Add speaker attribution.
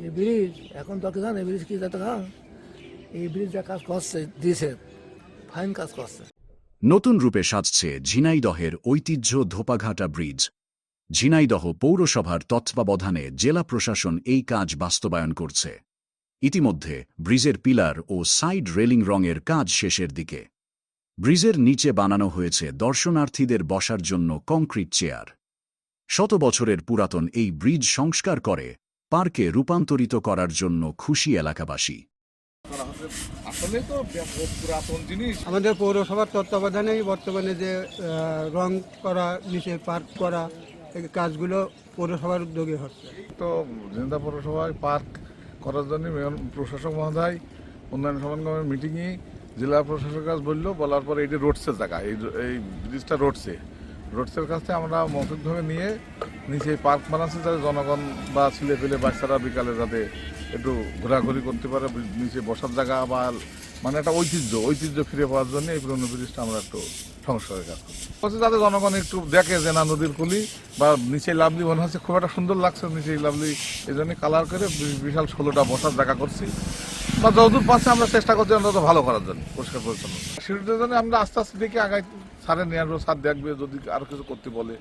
Speaker 1: এই ব্রিজ এখন তো জান এই ব্রিজ কি যাতে খান এই ব্রিজ যা কাজ করছে দিয়েছে ফাইন কাজ করছে।
Speaker 2: নতুন রূপে সাজছে ঝিনাইদহের ঐতিহ্য ধোপাঘাটা ব্রিজ। ঝিনাইদহ পৌরসভার তত্ত্বাবধানে জেলা প্রশাসন এই কাজ বাস্তবায়ন করছে। ইতিমধ্যে ব্রিজের পিলার ও সাইড রেলিং রঙের কাজ শেষের দিকে। ব্রিজের নিচে বানানো হয়েছে দর্শনার্থীদের বসার জন্য কংক্রিট চেয়ার। শত বছরের পুরাতন এই ব্রিজ সংস্কার করে পার্কে রূপান্তরিত করার জন্য খুশি এলাকাবাসী।
Speaker 3: আসলে তো পুরাতন জিনিস।
Speaker 4: আমাদের পৌরসভার তত্ত্বাবধানেই বর্তমানে যে রং করা, নিচে পার্ক করা, এই কাজগুলো পৌরসভার উদ্যোগে হচ্ছে।
Speaker 3: তো ঝিনাইদহ পৌরসভায় পার্ক করার জন্য মেয়র প্রশাসক মহোদয় উন্নয়ন সমন্বয়ের মিটিংয়ে জেলা প্রশাসকের কাছে বলার পরে এটি রোডসের জায়গা, এই ব্রিজটা রোডসের কাছে আমরা মৌখিকভাবে নিয়ে নিচে পার্ক বানাচ্ছি যাতে জনগণ বা ছেলে পেলে বাচ্চারা বিকালে যাতে একটু ঘোরাঘুরি করতে পারে, নিচে বসার জায়গা বা মানে একটা ঐতিহ্য ফিরে পাওয়ার জন্য এই পুরনো ব্রিজটা আমরা একটু সংস্কারের কাজ করছি যাতে জনগণ একটু দেখে যে না নদীর কুলি বা নিচে লাভলি মনে হচ্ছে খুব একটা সুন্দর লাগছে নিচে লাভলি, এই জন্য কালার করে বিশাল 16টা বসার জায়গা করছি বা যতদূর পাচ্ছে আমরা চেষ্টা করছি অন্তত ভালো করার জন্য, পরিষ্কার পরিচ্ছন্ন শিশুদের জন্য আমরা আস্তে আস্তে দেখে আগাই সারে নিয়ে আসবো, সার দেখবে যদি আরো কিছু করতে বলে।